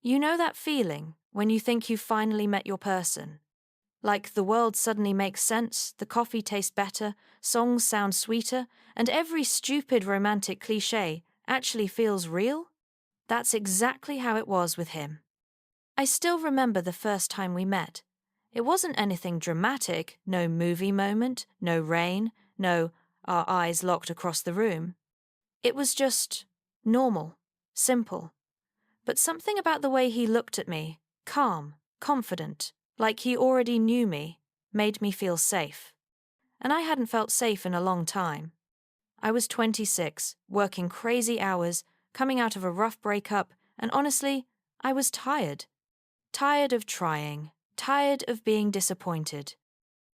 You know that feeling when you think you've finally met your person? Like the world suddenly makes sense, the coffee tastes better, songs sound sweeter, and every stupid romantic cliché actually feels real? That's exactly how it was with him. I still remember the first time we met. It wasn't anything dramatic, no movie moment, no rain, no our eyes locked across the room. It was just normal, simple. But something about the way he looked at me, calm, confident, like he already knew me, made me feel safe. And I hadn't felt safe in a long time. I was 26, working crazy hours, coming out of a rough breakup, and honestly, I was tired. Tired of trying, tired of being disappointed.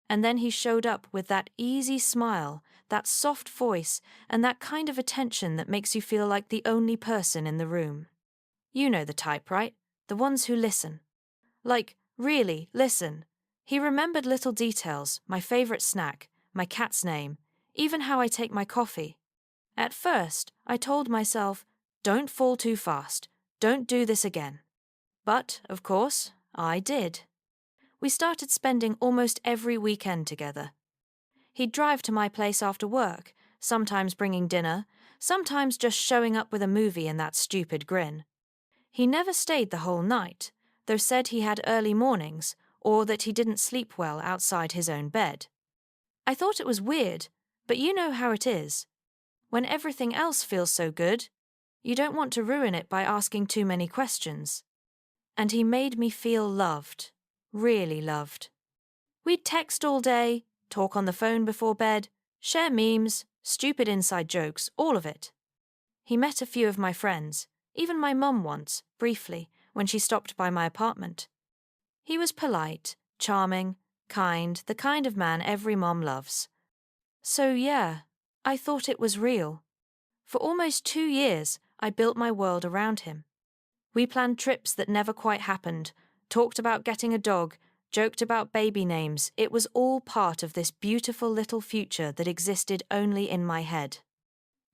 And then he showed up with that easy smile, that soft voice, and that kind of attention that makes you feel like the only person in the room. You know the type, right? The ones who listen. Like, really, listen. He remembered little details, my favorite snack, my cat's name, even how I take my coffee. At first, I told myself, don't fall too fast, don't do this again. But, of course, I did. We started spending almost every weekend together. He'd drive to my place after work, sometimes bringing dinner, sometimes just showing up with a movie and that stupid grin. He never stayed the whole night, though said he had early mornings or that he didn't sleep well outside his own bed. I thought it was weird, but you know how it is. When everything else feels so good, you don't want to ruin it by asking too many questions. And he made me feel loved, really loved. We'd text all day, talk on the phone before bed, share memes, stupid inside jokes, all of it. He met a few of my friends, even my mum once, briefly, when she stopped by my apartment. He was polite, charming, kind, the kind of man every mom loves. So yeah, I thought it was real. For almost 2 years, I built my world around him. We planned trips that never quite happened, talked about getting a dog, joked about baby names. It was all part of this beautiful little future that existed only in my head.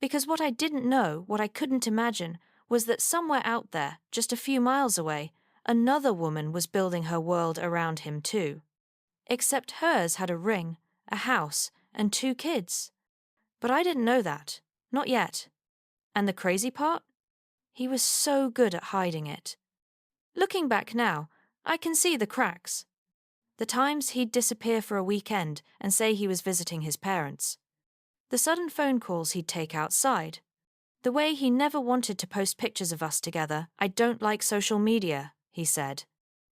Because what I didn't know, what I couldn't imagine, was that somewhere out there, just a few miles away, another woman was building her world around him too. Except hers had a ring, a house, and 2 kids. But I didn't know that. Not yet. And the crazy part? He was so good at hiding it. Looking back now, I can see the cracks. The times he'd disappear for a weekend and say he was visiting his parents. The sudden phone calls he'd take outside. The way he never wanted to post pictures of us together. I don't like social media, he said.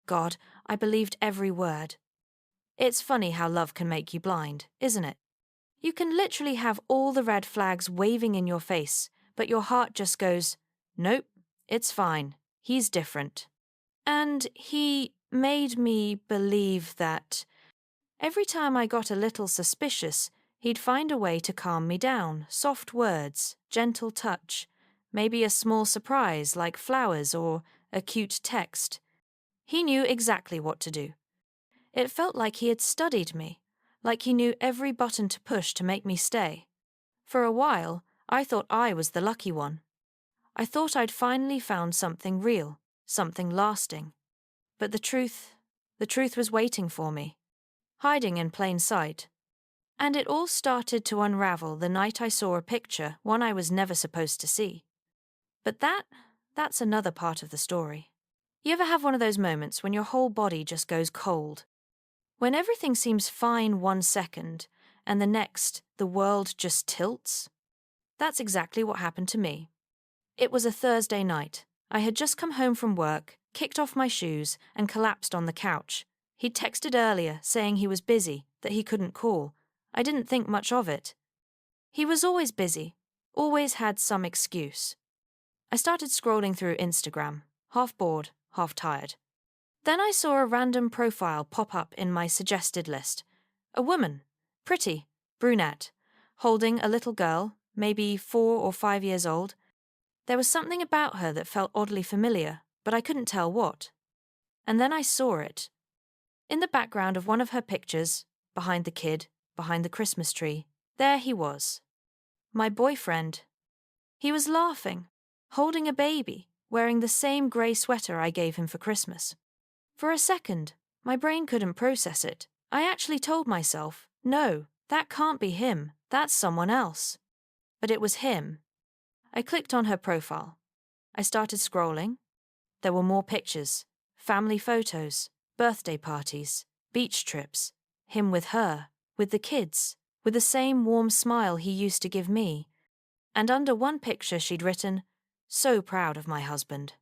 God, I believed every word. It's funny how love can make you blind, isn't it? You can literally have all the red flags waving in your face, but your heart just goes, nope, it's fine, he's different. And he made me believe that every time I got a little suspicious, he'd find a way to calm me down, soft words, gentle touch, maybe a small surprise like flowers or a cute text. He knew exactly what to do. It felt like he had studied me, like he knew every button to push to make me stay. For a while, I thought I was the lucky one. I thought I'd finally found something real, something lasting. But the truth was waiting for me, hiding in plain sight. And it all started to unravel the night I saw a picture, one I was never supposed to see. But that's another part of the story. You ever have one of those moments when your whole body just goes cold? When everything seems fine 1 second, and the next, the world just tilts? That's exactly what happened to me. It was a Thursday night. I had just come home from work, kicked off my shoes, and collapsed on the couch. He'd texted earlier, saying he was busy, that he couldn't call. I didn't think much of it. He was always busy, always had some excuse. I started scrolling through Instagram, half bored, half tired. Then I saw a random profile pop up in my suggested list. A woman, pretty, brunette, holding a little girl, maybe 4 or 5 years old. There was something about her that felt oddly familiar, but I couldn't tell what. And then I saw it. In the background of one of her pictures, behind the kid, behind the Christmas tree, there he was. My boyfriend. He was laughing, holding a baby, wearing the same grey sweater I gave him for Christmas. For a second, my brain couldn't process it. I actually told myself, no, that can't be him, that's someone else. But it was him. I clicked on her profile. I started scrolling. There were more pictures, family photos, birthday parties, beach trips, him with her, with the kids, with the same warm smile he used to give me. And under one picture she'd written, "So proud of my husband."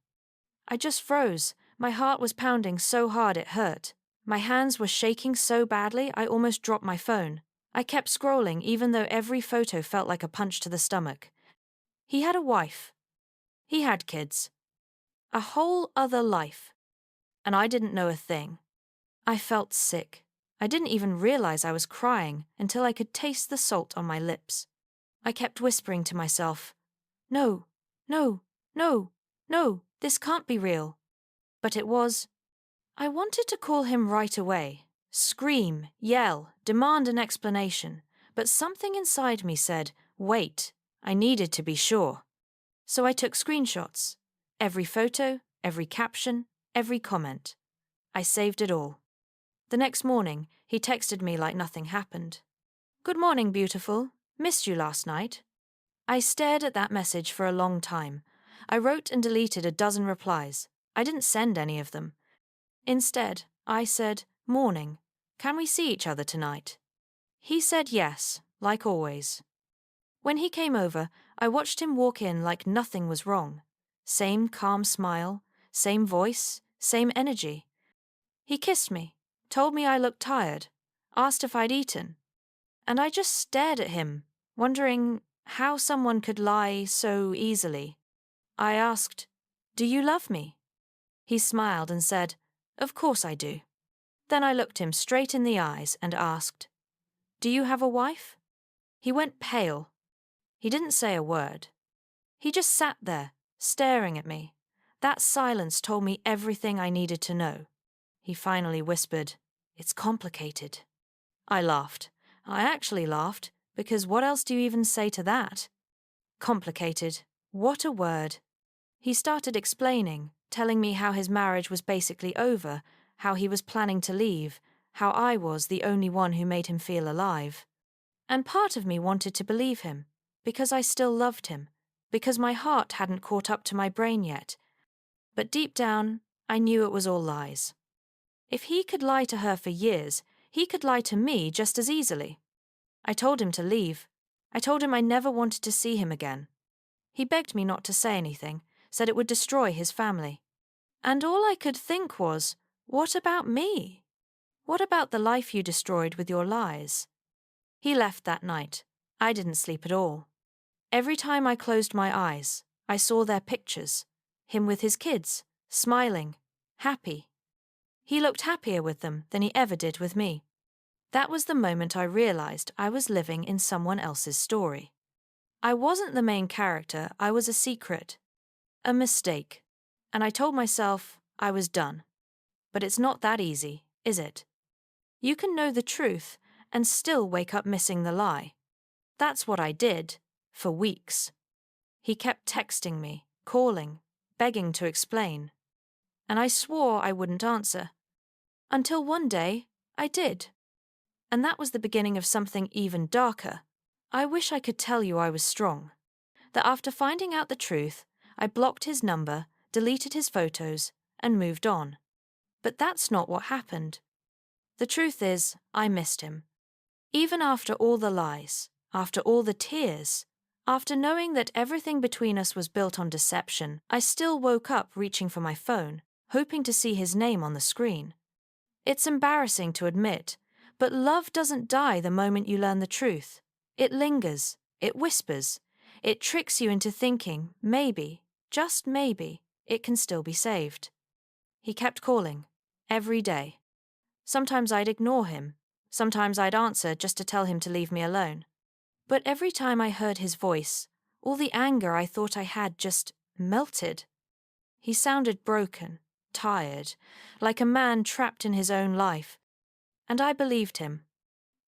I just froze. My heart was pounding so hard it hurt. My hands were shaking so badly I almost dropped my phone. I kept scrolling even though every photo felt like a punch to the stomach. He had a wife. He had kids. A whole other life. And I didn't know a thing. I felt sick. I didn't even realize I was crying until I could taste the salt on my lips. I kept whispering to myself, "No, no, no, no, this can't be real." But it was. I wanted to call him right away, scream, yell, demand an explanation, but something inside me said, wait, I needed to be sure. So I took screenshots. Every photo, every caption, every comment. I saved it all. The next morning, he texted me like nothing happened. "Good morning, beautiful. Missed you last night." I stared at that message for a long time. I wrote and deleted a dozen replies. I didn't send any of them. Instead, I said, "Morning. Can we see each other tonight?" He said yes, like always. When he came over, I watched him walk in like nothing was wrong. Same calm smile, same voice, same energy. He kissed me, told me I looked tired, asked if I'd eaten. And I just stared at him, wondering how someone could lie so easily. I asked, "Do you love me?" He smiled and said, "Of course I do." Then I looked him straight in the eyes and asked, "Do you have a wife?" He went pale. He didn't say a word. He just sat there, staring at me. That silence told me everything I needed to know. He finally whispered, "It's complicated." I laughed. I actually laughed, because what else do you even say to that? Complicated. What a word. He started explaining, telling me how his marriage was basically over, how he was planning to leave, how I was the only one who made him feel alive. And part of me wanted to believe him, because I still loved him, because my heart hadn't caught up to my brain yet. But deep down, I knew it was all lies. If he could lie to her for years, he could lie to me just as easily. I told him to leave. I told him I never wanted to see him again. He begged me not to say anything, said it would destroy his family. And all I could think was, what about me? What about the life you destroyed with your lies? He left that night. I didn't sleep at all. Every time I closed my eyes, I saw their pictures. Him with his kids, smiling, happy. He looked happier with them than he ever did with me. That was the moment I realized I was living in someone else's story. I wasn't the main character, I was a secret. A mistake. And I told myself I was done. But it's not that easy, is it? You can know the truth and still wake up missing the lie. That's what I did, for weeks. He kept texting me, calling, begging to explain. And I swore I wouldn't answer. Until one day, I did. And that was the beginning of something even darker. I wish I could tell you I was strong. That after finding out the truth, I blocked his number, deleted his photos, and moved on. But that's not what happened. The truth is, I missed him. Even after all the lies, after all the tears, after knowing that everything between us was built on deception, I still woke up reaching for my phone, hoping to see his name on the screen. It's embarrassing to admit, but love doesn't die the moment you learn the truth. It lingers, it whispers, it tricks you into thinking, maybe, just maybe, it can still be saved. He kept calling, every day. Sometimes I'd ignore him, sometimes I'd answer just to tell him to leave me alone. But every time I heard his voice, all the anger I thought I had just melted. He sounded broken, tired, like a man trapped in his own life. And I believed him.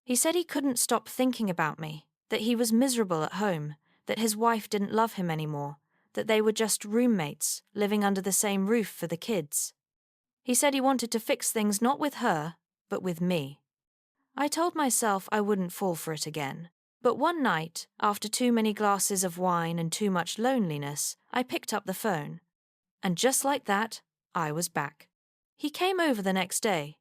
He said he couldn't stop thinking about me, that he was miserable at home, that his wife didn't love him anymore, that they were just roommates, living under the same roof for the kids. He said he wanted to fix things not with her, but with me. I told myself I wouldn't fall for it again. But one night, after too many glasses of wine and too much loneliness, I picked up the phone. And just like that, I was back. He came over the next day.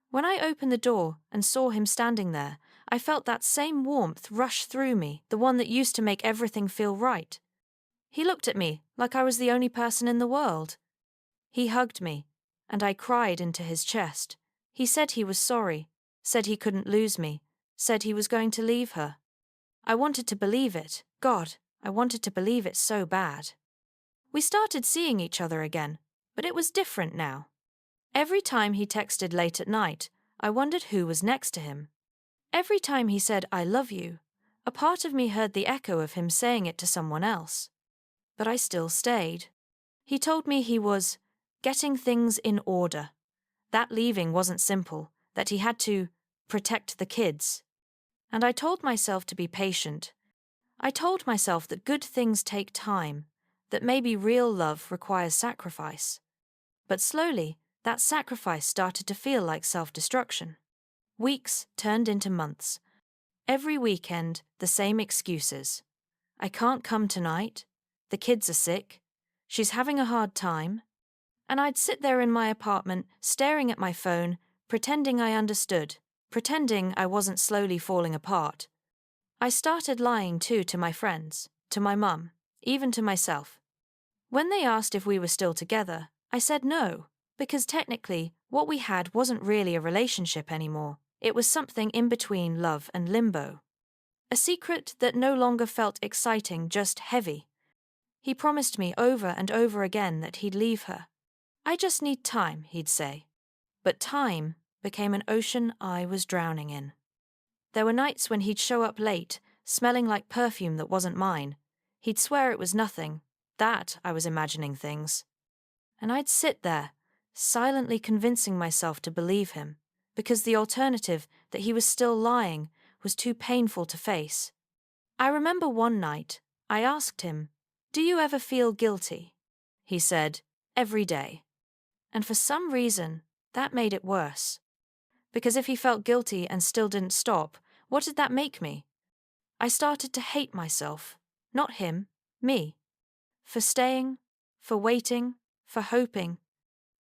When I opened the door and saw him standing there, I felt that same warmth rush through me, the one that used to make everything feel right. He looked at me like I was the only person in the world. He hugged me, and I cried into his chest. He said he was sorry, said he couldn't lose me, said he was going to leave her. I wanted to believe it. God, I wanted to believe it so bad. We started seeing each other again, but it was different now. Every time he texted late at night, I wondered who was next to him. Every time he said, "I love you," a part of me heard the echo of him saying it to someone else. But I still stayed. He told me he was getting things in order. That leaving wasn't simple, that he had to protect the kids. And I told myself to be patient. I told myself that good things take time, that maybe real love requires sacrifice. But slowly, that sacrifice started to feel like self-destruction. Weeks turned into months. Every weekend, the same excuses. I can't come tonight. The kids are sick. She's having a hard time. And I'd sit there in my apartment, staring at my phone, pretending I understood, pretending I wasn't slowly falling apart. I started lying too to my friends, to my mum, even to myself. When they asked if we were still together, I said no, because technically, what we had wasn't really a relationship anymore. It was something in between love and limbo. A secret that no longer felt exciting, just heavy. He promised me over and over again that he'd leave her. "I just need time," he'd say. But time became an ocean I was drowning in. There were nights when he'd show up late, smelling like perfume that wasn't mine. He'd swear it was nothing, that I was imagining things. And I'd sit there, silently convincing myself to believe him, because the alternative, that he was still lying, was too painful to face. I remember one night, I asked him, "Do you ever feel guilty?" He said, "Every day." And for some reason, that made it worse. Because if he felt guilty and still didn't stop, what did that make me? I started to hate myself. Not him, me. For staying, for waiting, for hoping,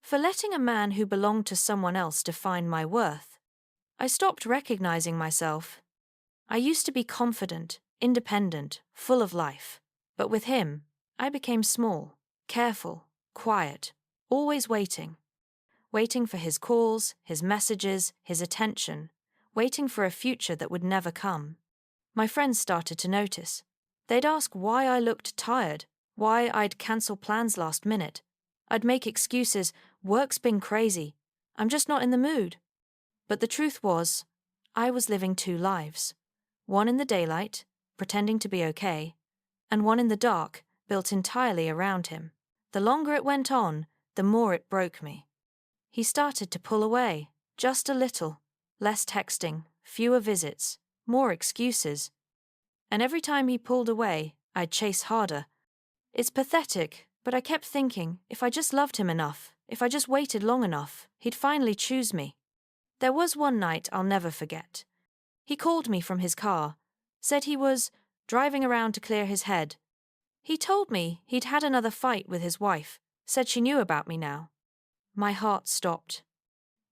for letting a man who belonged to someone else define my worth. I stopped recognizing myself. I used to be confident, independent, full of life. But with him, I became small, careful, quiet, always waiting. Waiting for his calls, his messages, his attention. Waiting for a future that would never come. My friends started to notice. They'd ask why I looked tired, why I'd cancel plans last minute. I'd make excuses, "Work's been crazy. I'm just not in the mood." But the truth was, I was living two lives. One in the daylight, pretending to be okay, and one in the dark, built entirely around him. The longer it went on, the more it broke me. He started to pull away, just a little. Less texting, fewer visits, more excuses. And every time he pulled away, I'd chase harder. It's pathetic, but I kept thinking, if I just loved him enough, if I just waited long enough, he'd finally choose me. There was one night I'll never forget. He called me from his car, said he was driving around to clear his head. He told me he'd had another fight with his wife, said she knew about me now. My heart stopped.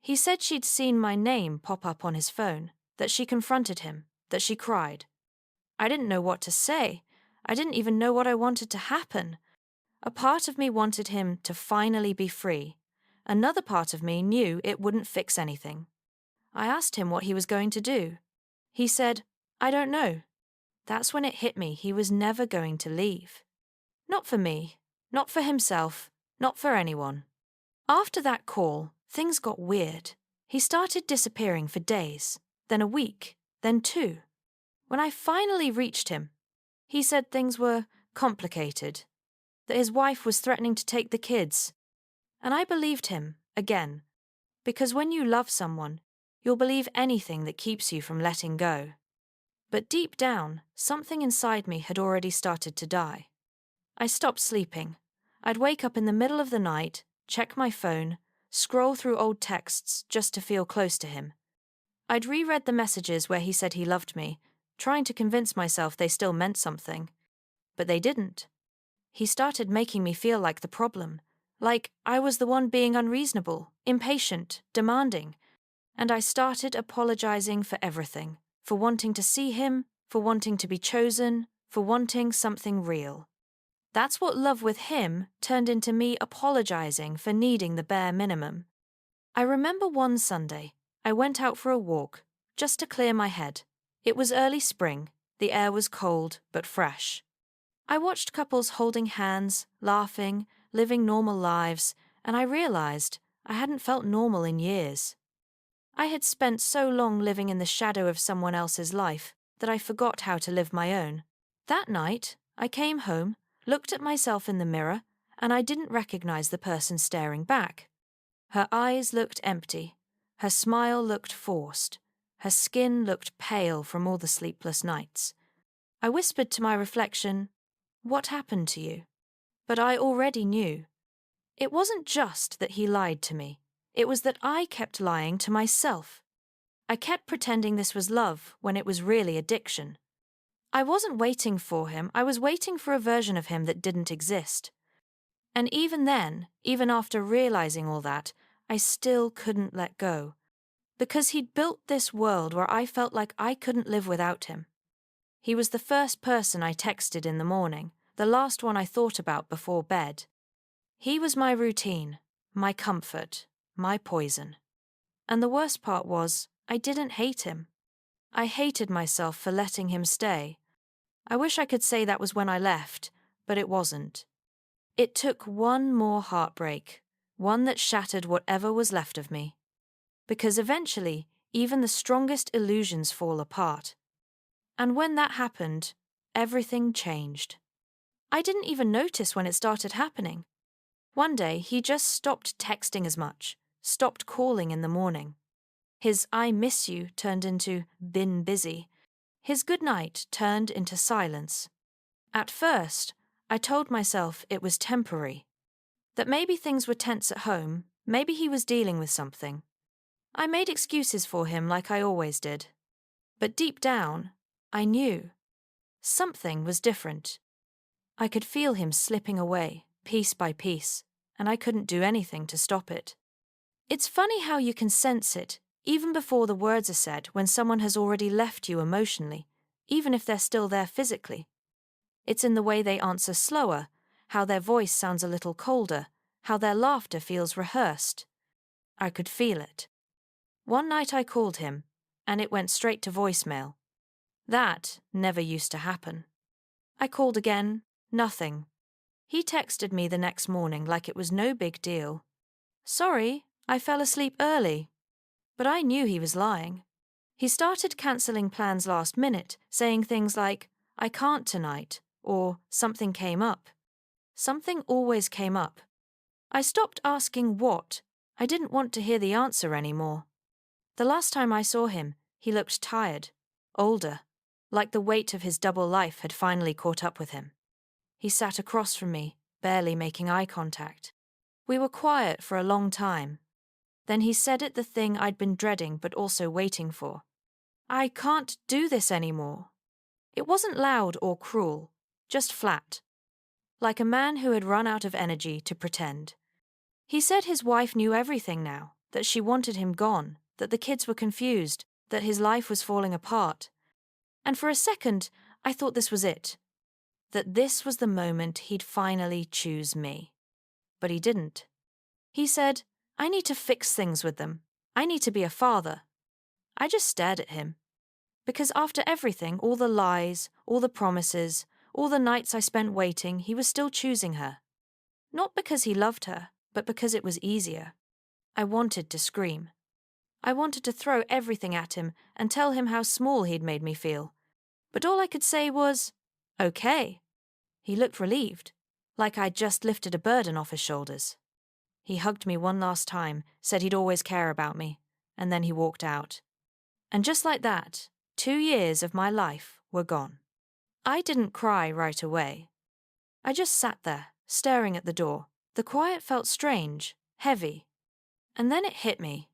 He said she'd seen my name pop up on his phone, that she confronted him, that she cried. I didn't know what to say. I didn't even know what I wanted to happen. A part of me wanted him to finally be free. Another part of me knew it wouldn't fix anything. I asked him what he was going to do. He said, "I don't know." That's when it hit me he was never going to leave. Not for me, not for himself, not for anyone. After that call, things got weird. He started disappearing for days, then a week, then two. When I finally reached him, he said things were complicated, that his wife was threatening to take the kids. And I believed him, again, because when you love someone, you'll believe anything that keeps you from letting go. But deep down, something inside me had already started to die. I stopped sleeping. I'd wake up in the middle of the night, check my phone, scroll through old texts just to feel close to him. I'd reread the messages where he said he loved me, trying to convince myself they still meant something. But they didn't. He started making me feel like the problem, like I was the one being unreasonable, impatient, demanding. And I started apologizing for everything, for wanting to see him, for wanting to be chosen, for wanting something real. That's what love with him turned into me apologizing for needing the bare minimum. I remember one Sunday, I went out for a walk, just to clear my head. It was early spring, the air was cold but fresh. I watched couples holding hands, laughing, living normal lives, and I realized I hadn't felt normal in years. I had spent so long living in the shadow of someone else's life that I forgot how to live my own. That night, I came home, looked at myself in the mirror, and I didn't recognize the person staring back. Her eyes looked empty. Her smile looked forced. Her skin looked pale from all the sleepless nights. I whispered to my reflection, "What happened to you?" But I already knew. It wasn't just that he lied to me. It was that I kept lying to myself. I kept pretending this was love when it was really addiction. I wasn't waiting for him, I was waiting for a version of him that didn't exist. And even then, even after realizing all that, I still couldn't let go. Because he'd built this world where I felt like I couldn't live without him. He was the first person I texted in the morning, the last one I thought about before bed. He was my routine, my comfort, my poison. And the worst part was, I didn't hate him. I hated myself for letting him stay. I wish I could say that was when I left, but it wasn't. It took one more heartbreak, one that shattered whatever was left of me. Because eventually, even the strongest illusions fall apart. And when that happened, everything changed. I didn't even notice when it started happening. One day, he just stopped texting as much, stopped calling in the morning. His "I miss you" turned into "been busy." His good night turned into silence. At first, I told myself it was temporary, that maybe things were tense at home, maybe he was dealing with something. I made excuses for him like I always did. But deep down, I knew. Something was different. I could feel him slipping away, piece by piece, and I couldn't do anything to stop it. It's funny how you can sense it, even before the words are said, when someone has already left you emotionally, even if they're still there physically. It's in the way they answer slower, how their voice sounds a little colder, how their laughter feels rehearsed. I could feel it. One night I called him, and it went straight to voicemail. That never used to happen. I called again, nothing. He texted me the next morning like it was no big deal. "Sorry, I fell asleep early." But I knew he was lying. He started cancelling plans last minute, saying things like, "I can't tonight," or "something came up." Something always came up. I stopped asking what. I didn't want to hear the answer anymore. The last time I saw him, he looked tired, older, like the weight of his double life had finally caught up with him. He sat across from me, barely making eye contact. We were quiet for a long time. Then he said the thing I'd been dreading but also waiting for. "I can't do this anymore." It wasn't loud or cruel, just flat. Like a man who had run out of energy to pretend. He said his wife knew everything now, that she wanted him gone, that the kids were confused, that his life was falling apart. And for a second, I thought this was it. That this was the moment he'd finally choose me. But he didn't. He said, "I need to fix things with them. I need to be a father." I just stared at him. Because after everything, all the lies, all the promises, all the nights I spent waiting, he was still choosing her. Not because he loved her, but because it was easier. I wanted to scream. I wanted to throw everything at him and tell him how small he'd made me feel. But all I could say was, "Okay." He looked relieved, like I'd just lifted a burden off his shoulders. He hugged me one last time, said he'd always care about me, and then he walked out. And just like that, 2 years of my life were gone. I didn't cry right away. I just sat there, staring at the door. The quiet felt strange, heavy. And then it hit me.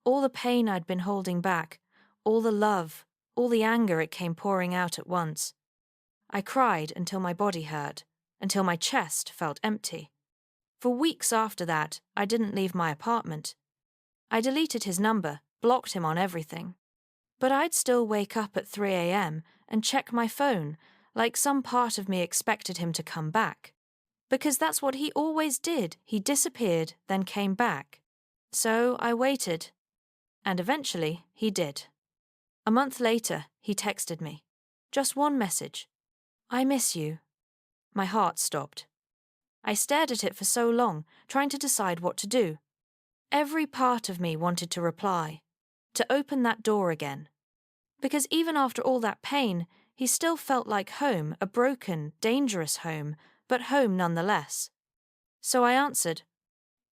All the pain I'd been holding back, all the love, all the anger, it came pouring out at once. I cried until my body hurt, until my chest felt empty. For weeks after that, I didn't leave my apartment. I deleted his number, blocked him on everything. But I'd still wake up at 3 a.m. and check my phone, like some part of me expected him to come back. Because that's what he always did. He disappeared, then came back. So I waited. And eventually, he did. A month later, he texted me. Just one message. "I miss you." My heart stopped. I stared at it for so long, trying to decide what to do. Every part of me wanted to reply, to open that door again. Because even after all that pain, he still felt like home, a broken, dangerous home, but home nonetheless. So I answered.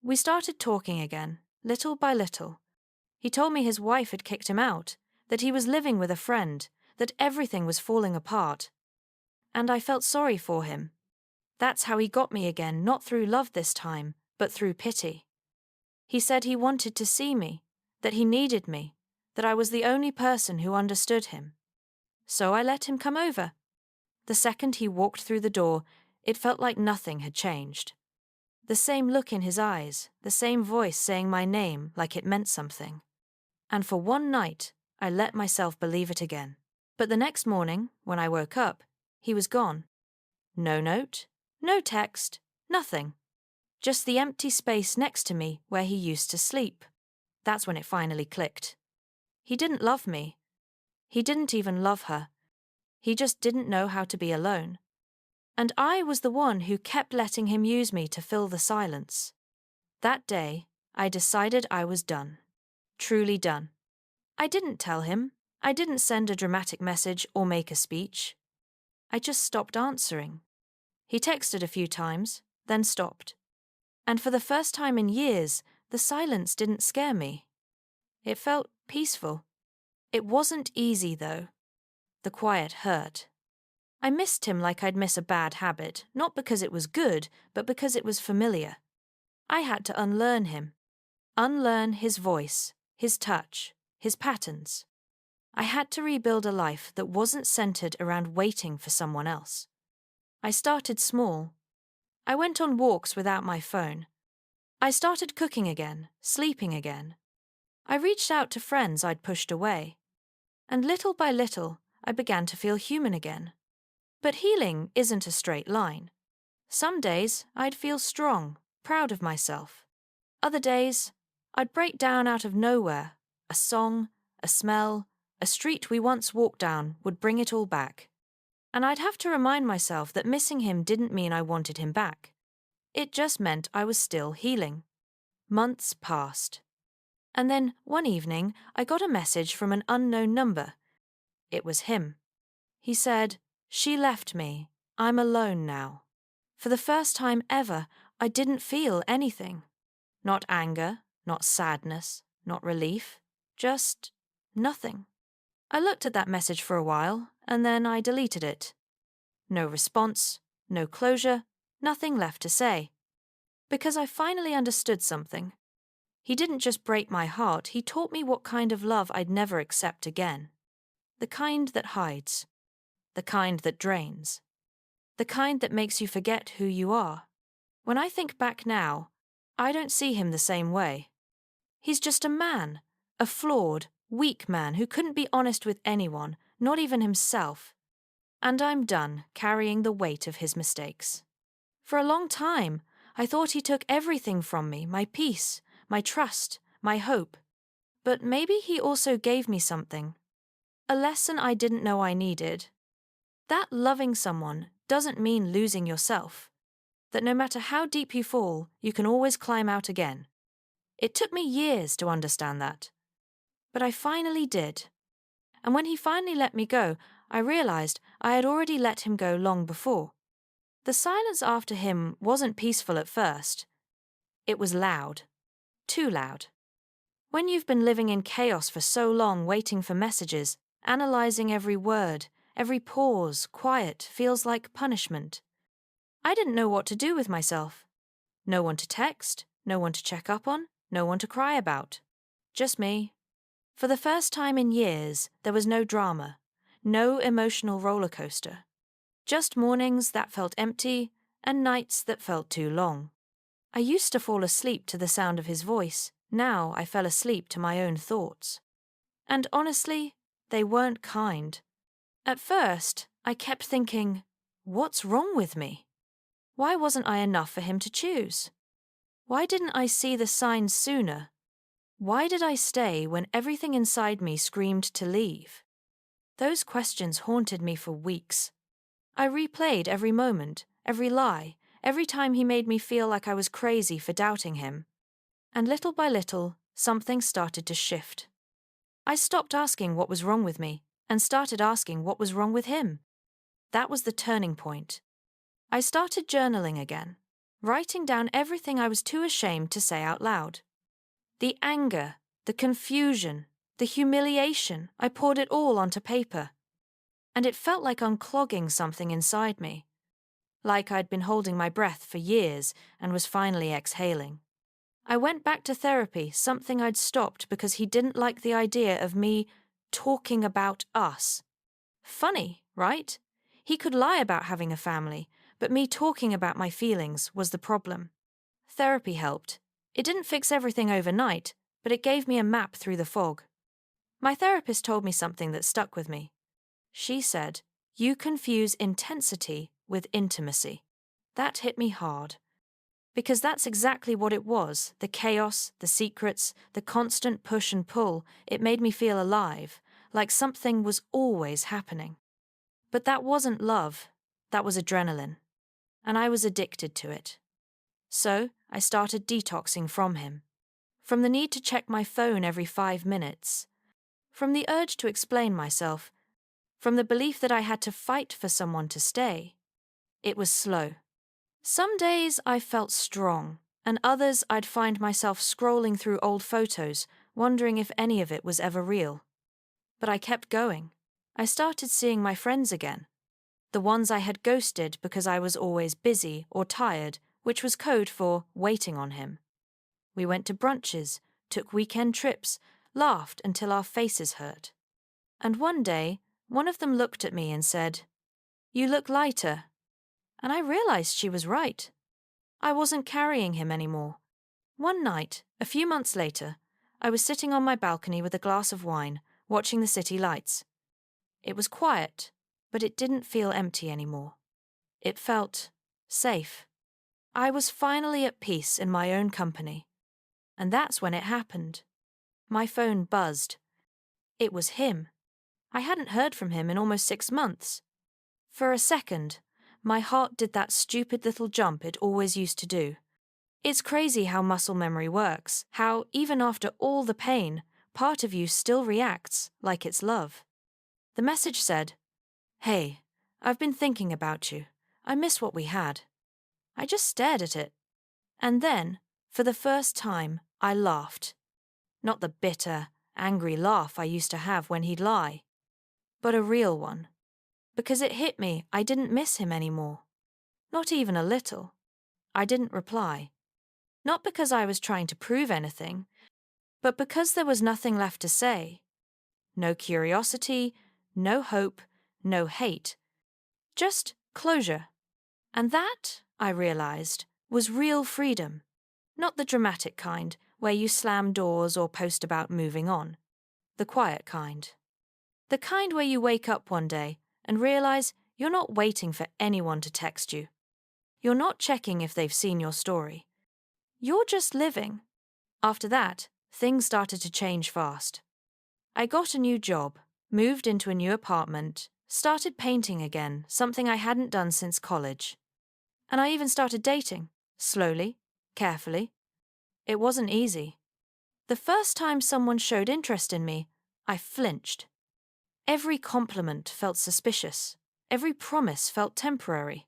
We started talking again, little by little. He told me his wife had kicked him out, that he was living with a friend, that everything was falling apart. And I felt sorry for him. That's how he got me again, not through love this time, but through pity. He said he wanted to see me, that he needed me, that I was the only person who understood him. So I let him come over. The second he walked through the door, it felt like nothing had changed. The same look in his eyes, the same voice saying my name like it meant something. And for one night, I let myself believe it again. But the next morning, when I woke up, he was gone. No note, no text, nothing. Just the empty space next to me where he used to sleep. That's when it finally clicked. He didn't love me. He didn't even love her. He just didn't know how to be alone. And I was the one who kept letting him use me to fill the silence. That day, I decided I was done. Truly done. I didn't tell him. I didn't send a dramatic message or make a speech. I just stopped answering. He texted a few times, then stopped. And for the first time in years, the silence didn't scare me. It felt peaceful. It wasn't easy, though. The quiet hurt. I missed him like I'd miss a bad habit, not because it was good, but because it was familiar. I had to unlearn him. Unlearn his voice, his touch, his patterns. I had to rebuild a life that wasn't centered around waiting for someone else. I started small. I went on walks without my phone. I started cooking again, sleeping again. I reached out to friends I'd pushed away. And little by little, I began to feel human again. But healing isn't a straight line. Some days, I'd feel strong, proud of myself. Other days, I'd break down out of nowhere. A song, a smell, a street we once walked down would bring it all back. And I'd have to remind myself that missing him didn't mean I wanted him back. It just meant I was still healing. Months passed. And then, one evening, I got a message from an unknown number. It was him. He said, "She left me. I'm alone now." For the first time ever, I didn't feel anything. Not anger, not sadness, not relief. Just nothing. I looked at that message for a while, and then I deleted it. No response, no closure, nothing left to say. Because I finally understood something. He didn't just break my heart, he taught me what kind of love I'd never accept again. The kind that hides. The kind that drains. The kind that makes you forget who you are. When I think back now, I don't see him the same way. He's just a man, a flawed, weak man who couldn't be honest with anyone, not even himself. And I'm done carrying the weight of his mistakes. For a long time, I thought he took everything from me, my peace, my trust, my hope. But maybe he also gave me something. A lesson I didn't know I needed. That loving someone doesn't mean losing yourself. That no matter how deep you fall, you can always climb out again. It took me years to understand that. But I finally did. And when he finally let me go, I realized I had already let him go long before. The silence after him wasn't peaceful at first. It was loud. Too loud. When you've been living in chaos for so long, waiting for messages, analyzing every word, every pause, quiet feels like punishment. I didn't know what to do with myself. No one to text, no one to check up on, no one to cry about. Just me. For the first time in years, there was no drama, no emotional roller coaster. Just mornings that felt empty and nights that felt too long. I used to fall asleep to the sound of his voice. Now I fell asleep to my own thoughts. And honestly, they weren't kind. At first, I kept thinking, what's wrong with me? Why wasn't I enough for him to choose? Why didn't I see the signs sooner? Why did I stay when everything inside me screamed to leave? Those questions haunted me for weeks. I replayed every moment, every lie, every time he made me feel like I was crazy for doubting him. And little by little, something started to shift. I stopped asking what was wrong with me and started asking what was wrong with him. That was the turning point. I started journaling again, writing down everything I was too ashamed to say out loud. The anger, the confusion, the humiliation, I poured it all onto paper. And it felt like unclogging something inside me. Like I'd been holding my breath for years and was finally exhaling. I went back to therapy, something I'd stopped because he didn't like the idea of me talking about us. Funny, right? He could lie about having a family, but me talking about my feelings was the problem. Therapy helped. It didn't fix everything overnight, but it gave me a map through the fog. My therapist told me something that stuck with me. She said, "You confuse intensity with intimacy." That hit me hard. Because that's exactly what it was, the chaos, the secrets, the constant push and pull. It made me feel alive, like something was always happening. But that wasn't love, that was adrenaline. And I was addicted to it. So I started detoxing from him. From the need to check my phone every 5 minutes. From the urge to explain myself. From the belief that I had to fight for someone to stay. It was slow. Some days I felt strong, and others I'd find myself scrolling through old photos, wondering if any of it was ever real. But I kept going. I started seeing my friends again. The ones I had ghosted because I was always busy or tired, which was code for waiting on him. We went to brunches, took weekend trips, laughed until our faces hurt. And one day, one of them looked at me and said, "You look lighter." And I realized she was right. I wasn't carrying him anymore. One night, a few months later, I was sitting on my balcony with a glass of wine, watching the city lights. It was quiet, but it didn't feel empty anymore. It felt safe. I was finally at peace in my own company. And that's when it happened. My phone buzzed. It was him. I hadn't heard from him in almost 6 months. For a second, my heart did that stupid little jump it always used to do. It's crazy how muscle memory works, how, even after all the pain, part of you still reacts like it's love. The message said, "Hey, I've been thinking about you. I miss what we had." I just stared at it. And then, for the first time, I laughed. Not the bitter, angry laugh I used to have when he'd lie, but a real one. Because it hit me I didn't miss him anymore. Not even a little. I didn't reply. Not because I was trying to prove anything, but because there was nothing left to say. No curiosity, no hope, no hate. Just closure. And that, I realized, was real freedom. Not the dramatic kind, where you slam doors or post about moving on. The quiet kind. The kind where you wake up one day and realize you're not waiting for anyone to text you. You're not checking if they've seen your story. You're just living. After that, things started to change fast. I got a new job, moved into a new apartment, started painting again, something I hadn't done since college. And I even started dating, slowly, carefully. It wasn't easy. The first time someone showed interest in me, I flinched. Every compliment felt suspicious. Every promise felt temporary.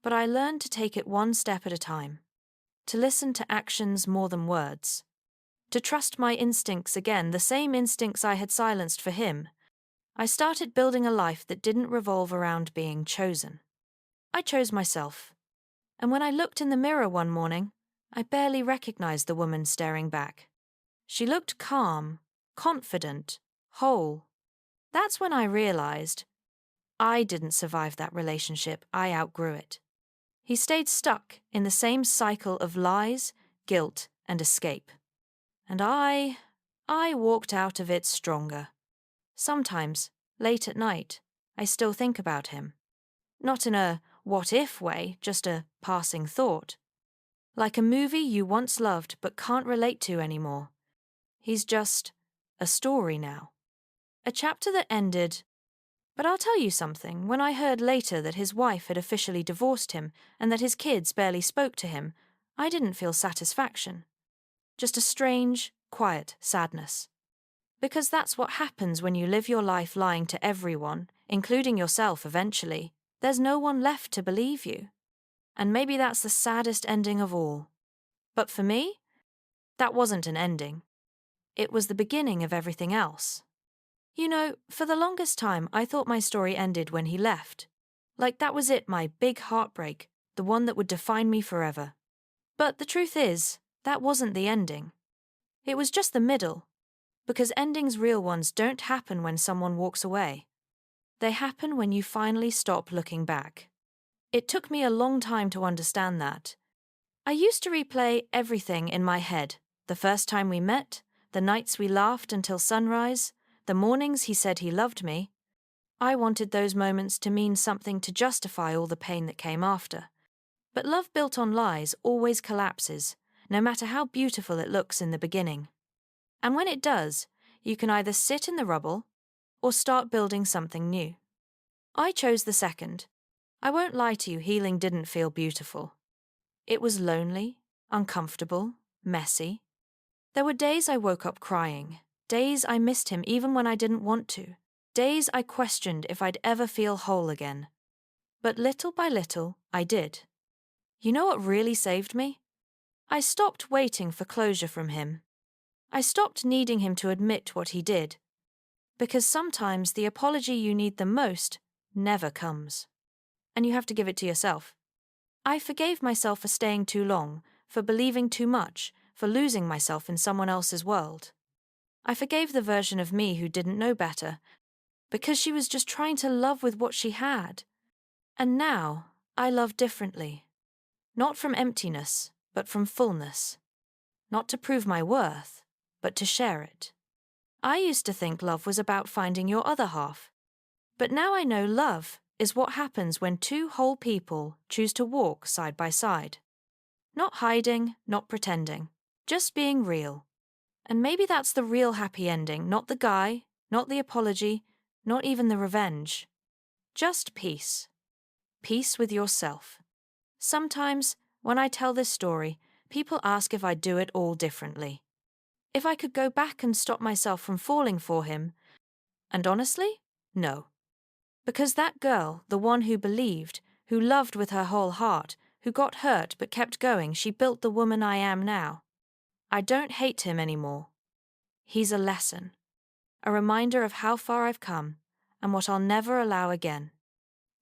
But I learned to take it one step at a time. To listen to actions more than words. To trust my instincts again, the same instincts I had silenced for him. I started building a life that didn't revolve around being chosen. I chose myself. And when I looked in the mirror one morning, I barely recognized the woman staring back. She looked calm, confident, whole. That's when I realized I didn't survive that relationship, I outgrew it. He stayed stuck in the same cycle of lies, guilt, and escape. And I walked out of it stronger. Sometimes, late at night, I still think about him. Not in a what-if way, just a passing thought. Like a movie you once loved but can't relate to anymore. He's just a story now. A chapter that ended. But I'll tell you something, when I heard later that his wife had officially divorced him and that his kids barely spoke to him, I didn't feel satisfaction. Just a strange, quiet sadness. Because that's what happens when you live your life lying to everyone, including yourself eventually. There's no one left to believe you. And maybe that's the saddest ending of all. But for me, that wasn't an ending. It was the beginning of everything else. You know, for the longest time, I thought my story ended when he left. Like that was it, my big heartbreak, the one that would define me forever. But the truth is, that wasn't the ending. It was just the middle. Because endings, real ones, don't happen when someone walks away. They happen when you finally stop looking back. It took me a long time to understand that. I used to replay everything in my head. The first time we met, the nights we laughed until sunrise, the mornings he said he loved me. I wanted those moments to mean something to justify all the pain that came after. But love built on lies always collapses, no matter how beautiful it looks in the beginning. And when it does, you can either sit in the rubble or start building something new. I chose the second. I won't lie to you, healing didn't feel beautiful. It was lonely, uncomfortable, messy. There were days I woke up crying, days I missed him even when I didn't want to, days I questioned if I'd ever feel whole again. But little by little, I did. You know what really saved me? I stopped waiting for closure from him. I stopped needing him to admit what he did. Because sometimes the apology you need the most never comes. And you have to give it to yourself. I forgave myself for staying too long, for believing too much, for losing myself in someone else's world. I forgave the version of me who didn't know better, because she was just trying to love with what she had. And now, I love differently. Not from emptiness, but from fullness. Not to prove my worth, but to share it. I used to think love was about finding your other half. But now I know love is what happens when two whole people choose to walk side by side. Not hiding, not pretending, just being real. And maybe that's the real happy ending, not the guy, not the apology, not even the revenge. Just peace. Peace with yourself. Sometimes, when I tell this story, people ask if I'd do it all differently. If I could go back and stop myself from falling for him. And honestly, no. Because that girl, the one who believed, who loved with her whole heart, who got hurt but kept going, she built the woman I am now. I don't hate him anymore. He's a lesson. A reminder of how far I've come and what I'll never allow again.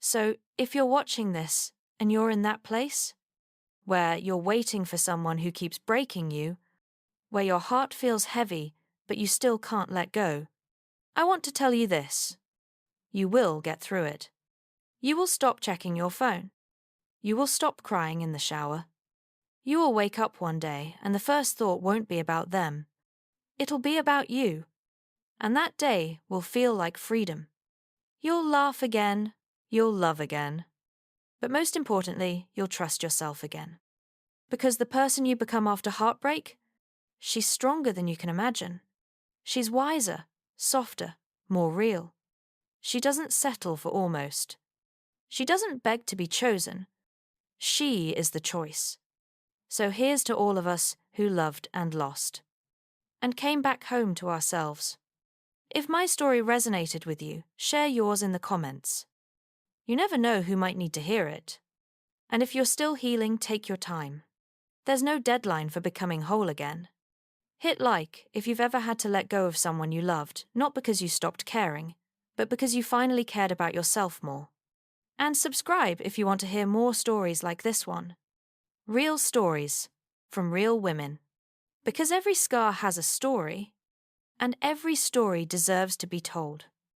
So, if you're watching this and you're in that place, where you're waiting for someone who keeps breaking you, where your heart feels heavy but you still can't let go, I want to tell you this. You will get through it. You will stop checking your phone. You will stop crying in the shower. You will wake up one day and the first thought won't be about them. It'll be about you. And that day will feel like freedom. You'll laugh again. You'll love again. But most importantly, you'll trust yourself again. Because the person you become after heartbreak, she's stronger than you can imagine. She's wiser, softer, more real. She doesn't settle for almost. She doesn't beg to be chosen. She is the choice. So here's to all of us who loved and lost, and came back home to ourselves. If my story resonated with you, share yours in the comments. You never know who might need to hear it. And if you're still healing, take your time. There's no deadline for becoming whole again. Hit like if you've ever had to let go of someone you loved, not because you stopped caring, but because you finally cared about yourself more. And subscribe if you want to hear more stories like this one. Real stories from real women. Because every scar has a story, and every story deserves to be told.